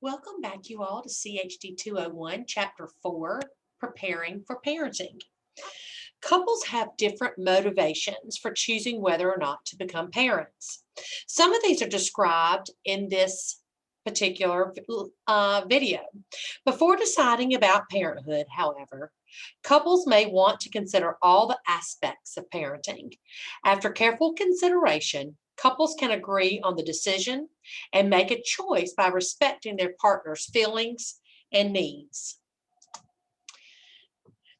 Welcome back, you all, to CHD 201, Chapter 4, Preparing for Parenting. Couples have different motivations for choosing whether or not to become parents. Some of these are described in this particular video. Before deciding about parenthood, however, couples may want to consider all the aspects of parenting. After careful consideration, couples can agree on the decision and make a choice by respecting their partner's feelings and needs.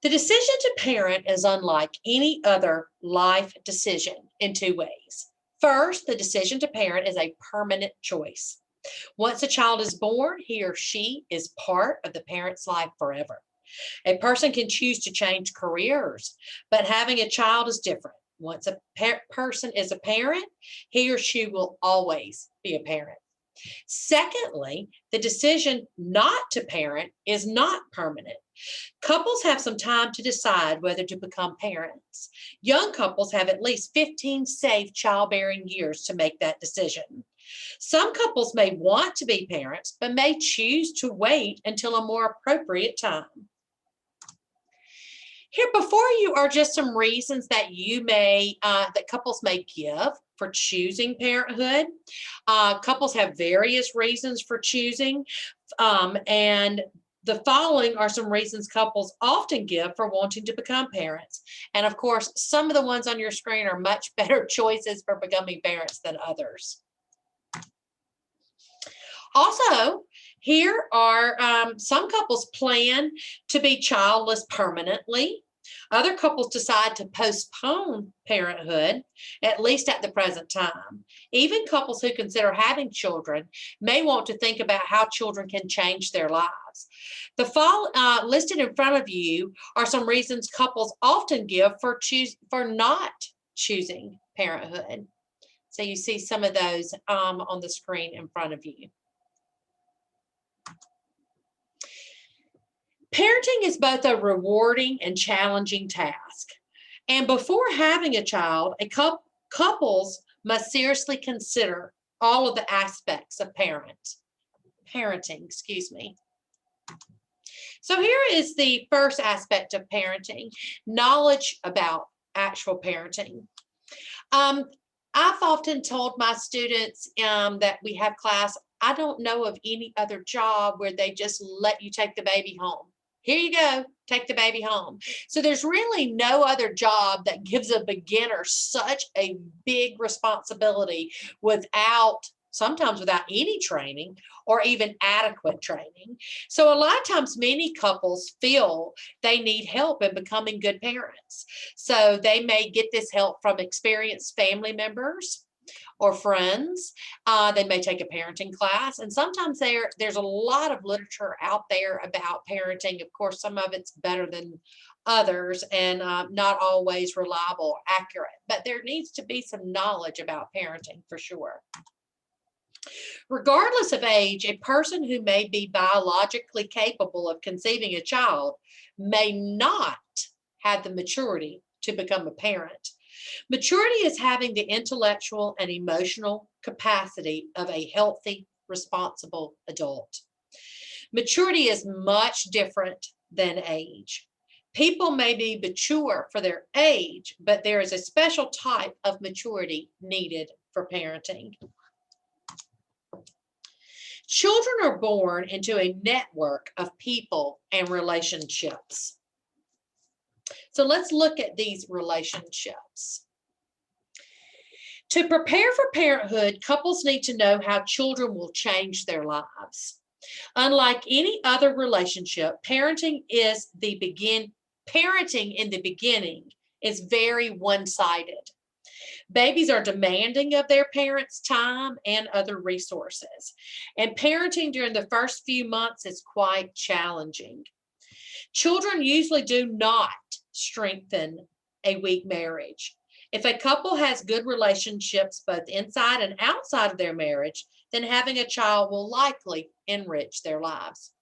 The decision to parent is unlike any other life decision in two ways. First, the decision to parent is a permanent choice. Once a child is born, he or she is part of the parent's life forever. A person can choose to change careers, but having a child is different. Once a person is a parent, he or she will always be a parent. Secondly, the decision not to parent is not permanent. Couples have some time to decide whether to become parents. Young couples have at least 15 safe childbearing years to make that decision. Some couples may want to be parents, but may choose to wait until a more appropriate time. Here before you are just some reasons that that couples may give for choosing parenthood. Couples have various reasons for choosing, and the following are some reasons couples often give for wanting to become parents. And of course, some of the ones on your screen are much better choices for becoming parents than others. Also, here are some couples plan to be childless permanently. Other couples decide to postpone parenthood, at least at the present time. Even couples who consider having children may want to think about how children can change their lives. The listed in front of you are some reasons couples often give for not choosing parenthood. So you see some of those on the screen in front of you. Parenting is both a rewarding and challenging task. And before having a child, couples must seriously consider all of the aspects of parenting, excuse me. So here is the first aspect of parenting, knowledge about actual parenting. I've often told my students that we have class, I don't know of any other job where they just let you take the baby home. Here you go, take the baby home. So there's really no other job that gives a beginner such a big responsibility sometimes without any training or even adequate training. So a lot of times many couples feel they need help in becoming good parents. So they may get this help from experienced family members or friends. They may take a parenting class, and sometimes there's a lot of literature out there about parenting. Of course, some of it's better than others and not always reliable or accurate, but there needs to be some knowledge about parenting for sure. Regardless of age, a person who may be biologically capable of conceiving a child may not have the maturity to become a parent. Maturity is having the intellectual and emotional capacity of a healthy, responsible adult. Maturity is much different than age. People may be mature for their age, but there is a special type of maturity needed for parenting. Children are born into a network of people and relationships. So let's look at these relationships. To prepare for parenthood, couples need to know how children will change their lives. Unlike any other relationship, parenting in the beginning is very one-sided. Babies are demanding of their parents' time and other resources. And parenting during the first few months is quite challenging. Children usually do not strengthen a weak marriage. If a couple has good relationships both inside and outside of their marriage, then having a child will likely enrich their lives.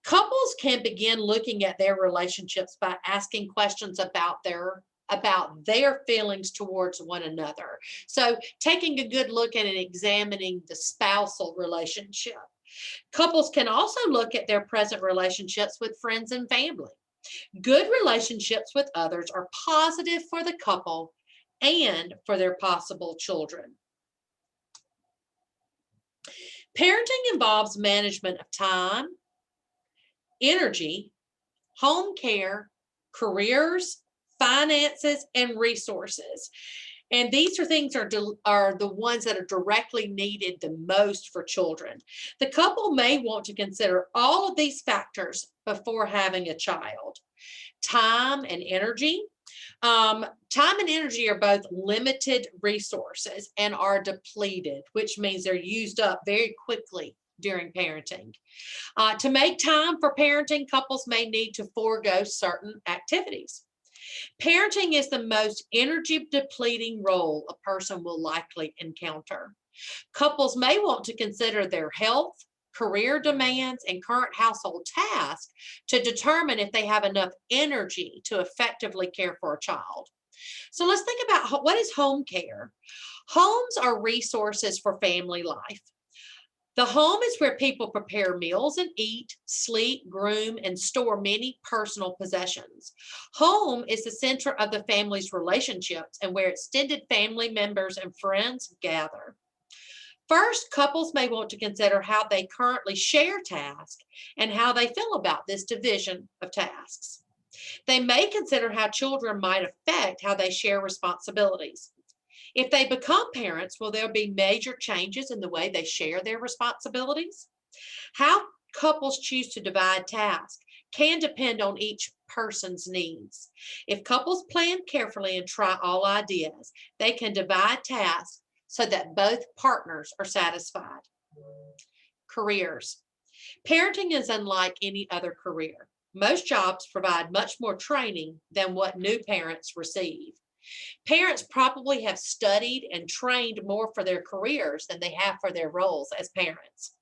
Couples can begin looking at their relationships by asking questions about their about their feelings towards one another. So taking a good look at and examining the spousal relationship. Couples can also look at their present relationships with friends and family. Good relationships with others are positive for the couple and for their possible children. Parenting involves management of time, energy, home care, careers, finances, and resources. And these are things are the ones that are directly needed the most for children. The couple may want to consider all of these factors before having a child. Time and energy. Time and energy are both limited resources and are depleted, which means they're used up very quickly during parenting. To make time for parenting, couples may need to forego certain activities. Parenting is the most energy depleting role a person will likely encounter. Couples may want to consider their health, career demands, and current household tasks to determine if they have enough energy to effectively care for a child. So let's think about what is home care. Homes are resources for family life. The home is where people prepare meals and eat, sleep, groom, and store many personal possessions. Home is the center of the family's relationships and where extended family members and friends gather. First, couples may want to consider how they currently share tasks and how they feel about this division of tasks. They may consider how children might affect how they share responsibilities. If they become parents, will there be major changes in the way they share their responsibilities? How couples choose to divide tasks can depend on each person's needs. If couples plan carefully and try all ideas, they can divide tasks so that both partners are satisfied. Careers. Parenting is unlike any other career. Most jobs provide much more training than what new parents receive. Parents probably have studied and trained more for their careers than they have for their roles as parents.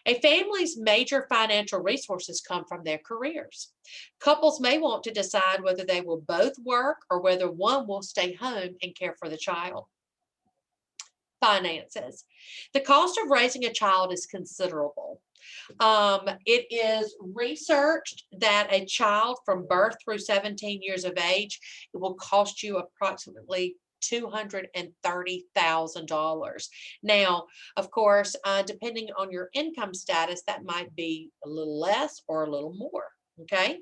A family's major financial resources come from their careers. Couples may want to decide whether they will both work or whether one will stay home and care for the child. Finances. The cost of raising a child is considerable. It is researched that a child from birth through 17 years of age, it will cost you approximately $230,000. Now, of course, depending on your income status, that might be a little less or a little more. Okay.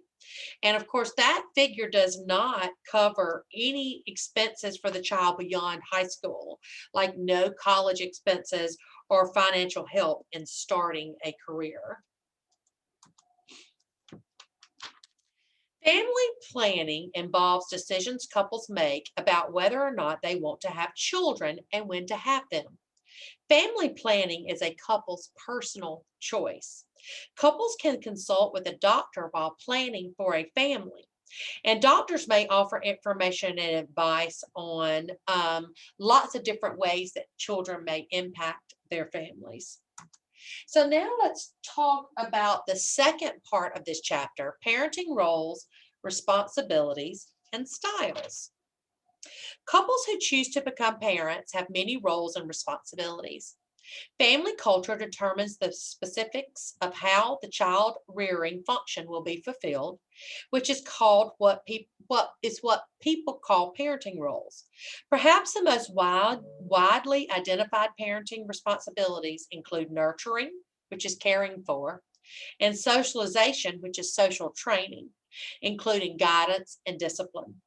And of course, that figure does not cover any expenses for the child beyond high school, like no college expenses or financial help in starting a career. Family planning involves decisions couples make about whether or not they want to have children and when to have them. Family planning is a couple's personal choice. Couples can consult with a doctor while planning for a family. And doctors may offer information and advice on lots of different ways that children may impact their families. So now let's talk about the second part of this chapter, parenting roles, responsibilities, and styles. Couples who choose to become parents have many roles and responsibilities. Family culture determines the specifics of how the child rearing function will be fulfilled, which is called what people call parenting roles. Perhaps the most widely identified parenting responsibilities include nurturing, which is caring for, and socialization, which is social training, including guidance and discipline.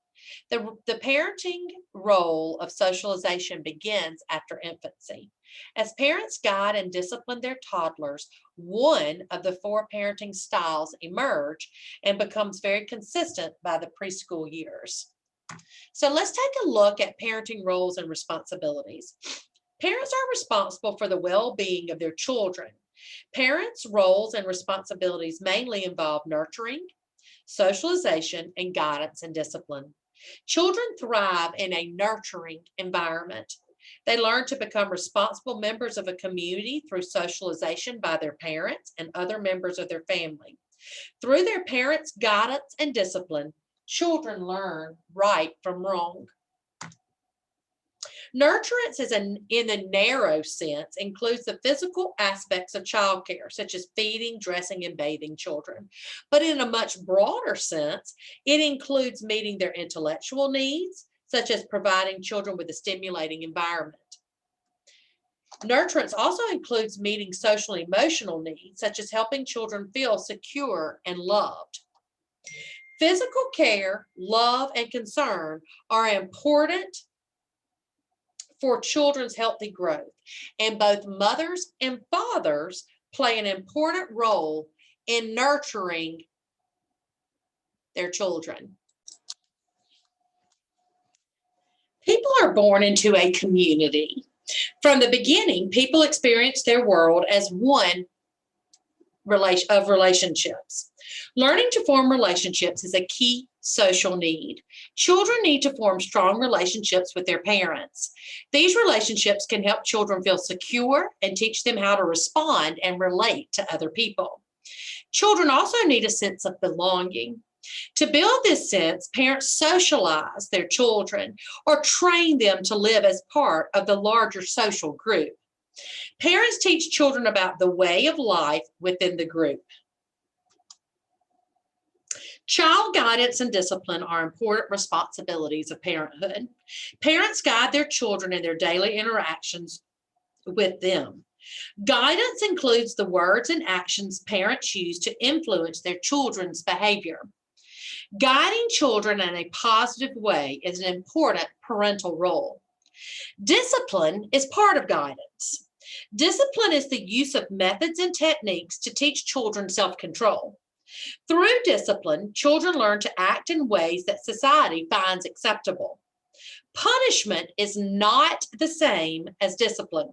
The parenting role of socialization begins after infancy. As parents guide and discipline their toddlers, one of the four parenting styles emerge and becomes very consistent by the preschool years. So let's take a look at parenting roles and responsibilities. Parents are responsible for the well-being of their children. Parents' roles and responsibilities mainly involve nurturing, socialization, and guidance and discipline. Children thrive in a nurturing environment. They learn to become responsible members of a community through socialization by their parents and other members of their family. Through their parents' guidance and discipline, children learn right from wrong. Nurturance in a narrow sense includes the physical aspects of childcare, such as feeding, dressing, and bathing children. But in a much broader sense, it includes meeting their intellectual needs, such as providing children with a stimulating environment. Nurturance also includes meeting social and emotional needs, such as helping children feel secure and loved. Physical care, love, and concern are important for children's healthy growth, and both mothers and fathers play an important role in nurturing their children. People are born into a community. From the beginning, people experience their world as one of relationships. Learning to form relationships is a key social need. Children need to form strong relationships with their parents. These relationships can help children feel secure and teach them how to respond and relate to other people. Children also need a sense of belonging. To build this sense, parents socialize their children or train them to live as part of the larger social group. Parents teach children about the way of life within the group. Child guidance and discipline are important responsibilities of parenthood. Parents guide their children in their daily interactions with them. Guidance includes the words and actions parents use to influence their children's behavior. Guiding children in a positive way is an important parental role. Discipline is part of guidance. Discipline is the use of methods and techniques to teach children self-control. Through discipline, children learn to act in ways that society finds acceptable. Punishment is not the same as discipline.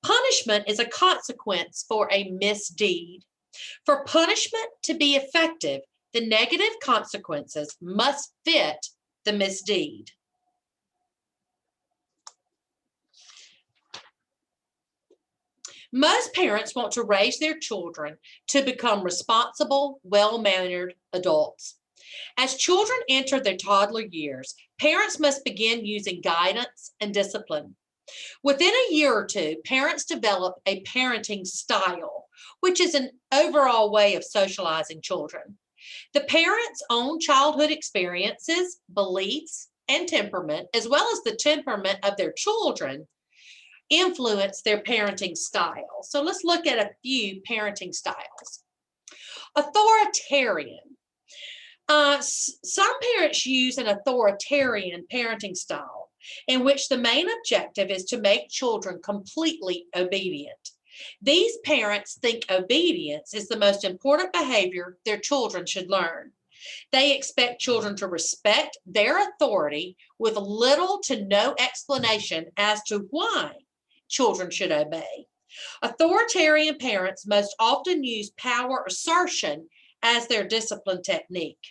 Punishment is a consequence for a misdeed. For punishment to be effective, the negative consequences must fit the misdeed. Most parents want to raise their children to become responsible, well-mannered adults. As children enter their toddler years, parents must begin using guidance and discipline. Within a year or two, parents develop a parenting style, which is an overall way of socializing children. The parent's own childhood experiences, beliefs, and temperament, as well as the temperament of their children, influence their parenting style. So let's look at a few parenting styles. Authoritarian. Some parents use an authoritarian parenting style in which the main objective is to make children completely obedient. These parents think obedience is the most important behavior their children should learn. They expect children to respect their authority with little to no explanation as to why children should obey. Authoritarian parents most often use power assertion as their discipline technique.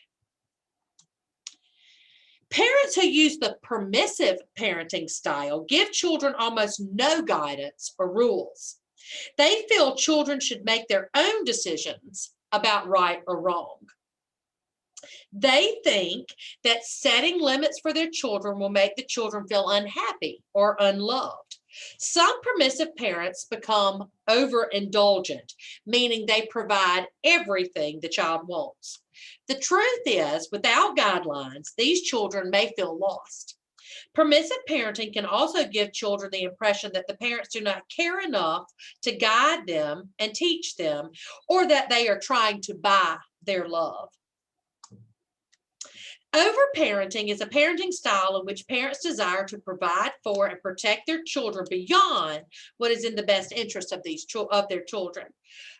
Parents who use the permissive parenting style give children almost no guidance or rules. They feel children should make their own decisions about right or wrong. They think that setting limits for their children will make the children feel unhappy or unloved. Some permissive parents become overindulgent, meaning they provide everything the child wants. The truth is, without guidelines, these children may feel lost. Permissive parenting can also give children the impression that the parents do not care enough to guide them and teach them, or that they are trying to buy their love. Overparenting is a parenting style in which parents desire to provide for and protect their children beyond what is in the best interest of their children.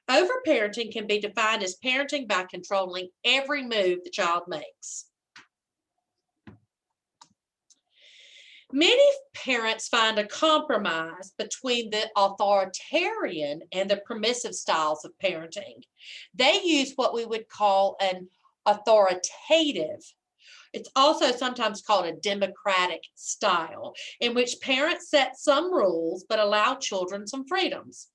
Overparenting can be defined as parenting by controlling every move the child makes. Many parents find a compromise between the authoritarian and the permissive styles of parenting. They use what we would call an authoritative. It's also sometimes called a democratic style, in which parents set some rules but allow children some freedoms.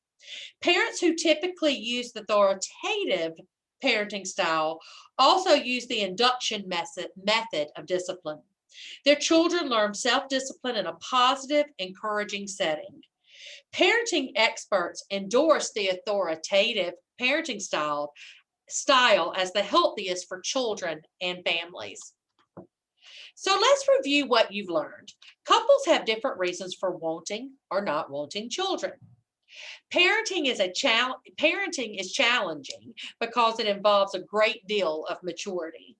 Parents who typically use the authoritative parenting style also use the induction method of discipline. Their children learn self-discipline in a positive, encouraging setting. Parenting experts endorse the authoritative parenting style as the healthiest for children and families. So let's review what you've learned. Couples have different reasons for wanting or not wanting children. Parenting is challenging because it involves a great deal of maturity.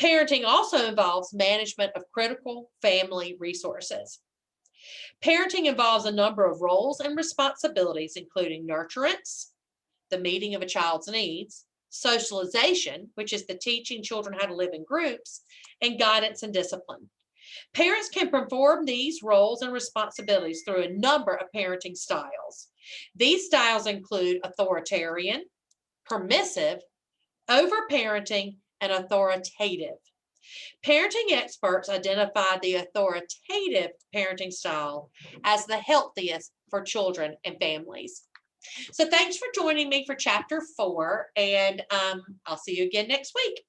Parenting also involves management of critical family resources. Parenting involves a number of roles and responsibilities, including nurturance, the meeting of a child's needs, socialization, which is the teaching children how to live in groups, and guidance and discipline. Parents can perform these roles and responsibilities through a number of parenting styles. These styles include authoritarian, permissive, overparenting, and authoritative. Parenting experts identify the authoritative parenting style as the healthiest for children and families. So thanks for joining me for chapter 4, and I'll see you again next week.